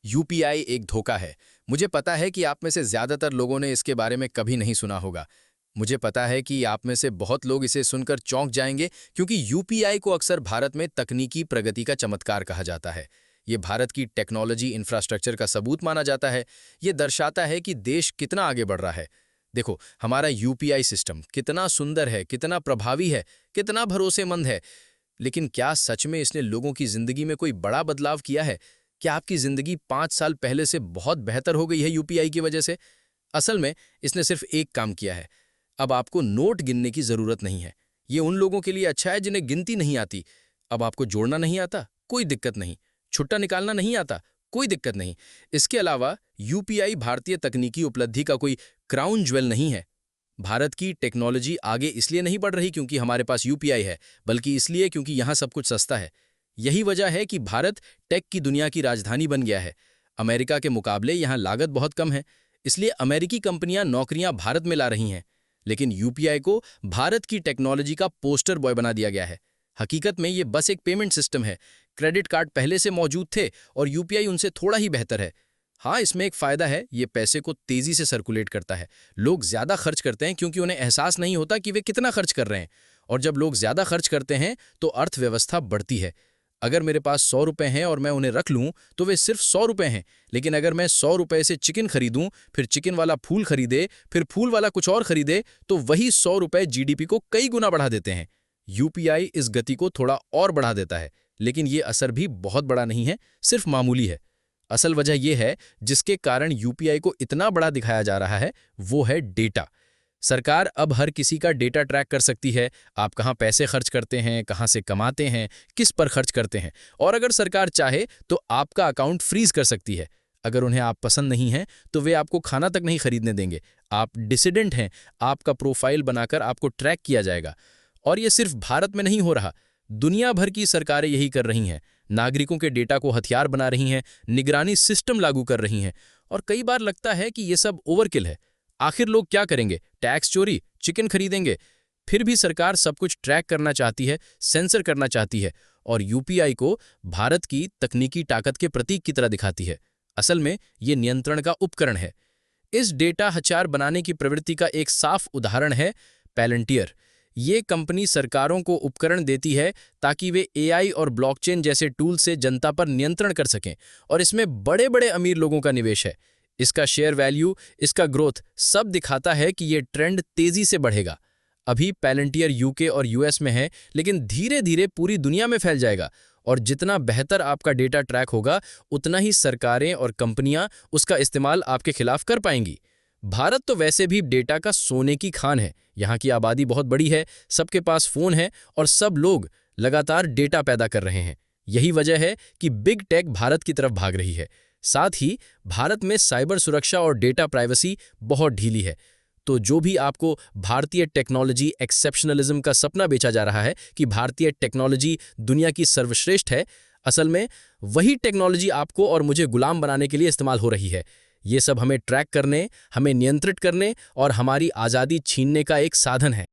UPI एक धोखा है। मुझे पता है कि आप में से ज़्यादातर लोगों ने इसके बारे में कभी नहीं सुना होगा। मुझे पता है कि आप में से बहुत लोग इसे सुनकर चौंक जाएंगे क्योंकि यूपीआई को अक्सर भारत में तकनीकी प्रगति का चमत्कार कहा जाता है। ये भारत की टेक्नोलॉजी इंफ्रास्ट्रक्चर का सबूत माना जाता है। ये दर्शाता है कि देश कितना आगे बढ़ रहा है। देखो, हमारा यूपीआई सिस्टम कितना सुंदर है, कितना प्रभावी है, कितना भरोसेमंद है। लेकिन क्या सच में इसने लोगों की जिंदगी में कोई बड़ा बदलाव किया है? क्या आपकी जिंदगी 5 साल पहले से बहुत बेहतर हो गई है यूपीआई की वजह से? असल में इसने सिर्फ एक काम किया है। अब आपको नोट गिनने की जरूरत नहीं है। ये उन लोगों के लिए अच्छा है जिन्हें गिनती नहीं आती। अब आपको जोड़ना नहीं आता, कोई दिक्कत नहीं। छुट्टा निकालना नहीं आता, कोई दिक्कत नहीं। इसके अलावा यूपीआई भारतीय तकनीकी उपलब्धि का कोई क्राउन ज्वेल नहीं है। भारत की टेक्नोलॉजी आगे इसलिए नहीं बढ़ रही क्योंकि हमारे पास यूपीआई है, बल्कि इसलिए क्योंकि यहाँ सब कुछ सस्ता है। यही वजह है कि भारत टेक की दुनिया की राजधानी बन गया है। अमेरिका के मुकाबले यहाँ लागत बहुत कम है, इसलिए अमेरिकी कंपनियां नौकरियां भारत में ला रही हैं। लेकिन यूपीआई को भारत की टेक्नोलॉजी का पोस्टर बॉय बना दिया गया है। हकीकत में ये बस एक पेमेंट सिस्टम है। क्रेडिट कार्ड पहले से मौजूद थे और यूपीआई उनसे थोड़ा ही बेहतर है। हाँ, इसमें एक फ़ायदा है, ये पैसे को तेज़ी से सर्कुलेट करता है। लोग ज़्यादा खर्च करते हैं क्योंकि उन्हें एहसास नहीं होता कि वे कितना खर्च कर रहे हैं। और जब लोग ज़्यादा खर्च करते हैं तो अर्थव्यवस्था बढ़ती है। अगर मेरे पास 100 रुपए हैं और मैं उन्हें रख लूँ तो वे सिर्फ 100 रुपए हैं। लेकिन अगर मैं 100 रुपए से चिकन खरीदूँ, फिर चिकन वाला फूल खरीदे, फिर फूल वाला कुछ और खरीदे, तो वही 100 रुपए जीडीपी को कई गुना बढ़ा देते हैं। यूपीआई इस गति को थोड़ा और बढ़ा देता है, लेकिन ये असर भी बहुत बड़ा नहीं है, सिर्फ मामूली है। असल वजह यह है जिसके कारण यूपीआई को इतना बड़ा दिखाया जा रहा है, वो है डेटा। सरकार अब हर किसी का डेटा ट्रैक कर सकती है। आप कहाँ पैसे खर्च करते हैं, कहाँ से कमाते हैं, किस पर खर्च करते हैं। और अगर सरकार चाहे तो आपका अकाउंट फ्रीज कर सकती है। अगर उन्हें आप पसंद नहीं हैं तो वे आपको खाना तक नहीं खरीदने देंगे। आप डिसिडेंट हैं, आपका प्रोफाइल बनाकर आपको ट्रैक किया जाएगा। और ये सिर्फ भारत में नहीं हो रहा, दुनिया भर की सरकारें यही कर रही हैं। नागरिकों के डेटा को हथियार बना रही हैं, निगरानी सिस्टम लागू कर रही हैं। और कई बार लगता है कि ये सब ओवरकिल है। आखिर लोग क्या करेंगे? टैक्स चोरी, चिकन खरीदेंगे? फिर भी सरकार सब कुछ ट्रैक करना चाहती है, सेंसर करना चाहती है और यूपीआई को भारत की तकनीकी ताकत के प्रतीक की तरह दिखाती है। असल में ये नियंत्रण का उपकरण है। इस डेटा हथियार बनाने की प्रवृत्ति का एक साफ उदाहरण है पैलंटियर। ये कंपनी सरकारों को उपकरण देती है ताकि वे एआई और ब्लॉकचेन जैसे टूल से जनता पर नियंत्रण कर सकें। और इसमें बड़े बड़े अमीर लोगों का निवेश है। इसका शेयर वैल्यू, इसका ग्रोथ सब दिखाता है कि ये ट्रेंड तेजी से बढ़ेगा। अभी पैलंटियर यूके और यूएस में है, लेकिन धीरे धीरे पूरी दुनिया में फैल जाएगा। और जितना बेहतर आपका डेटा ट्रैक होगा, उतना ही सरकारें और कंपनियां उसका इस्तेमाल आपके खिलाफ कर पाएंगी। भारत तो वैसे भी डेटा का सोने की खान है। यहाँ की आबादी बहुत बड़ी है, सबके पास फोन है और सब लोग लगातार डेटा पैदा कर रहे हैं। यही वजह है कि बिग टेक भारत की तरफ भाग रही है। साथ ही भारत में साइबर सुरक्षा और डेटा प्राइवेसी बहुत ढीली है। तो जो भी आपको भारतीय टेक्नोलॉजी एक्सेप्शनलिज्म का सपना बेचा जा रहा है कि भारतीय टेक्नोलॉजी दुनिया की सर्वश्रेष्ठ है, असल में वही टेक्नोलॉजी आपको और मुझे गुलाम बनाने के लिए इस्तेमाल हो रही है। ये सब हमें ट्रैक करने, हमें नियंत्रित करने और हमारी आज़ादी छीनने का एक साधन है।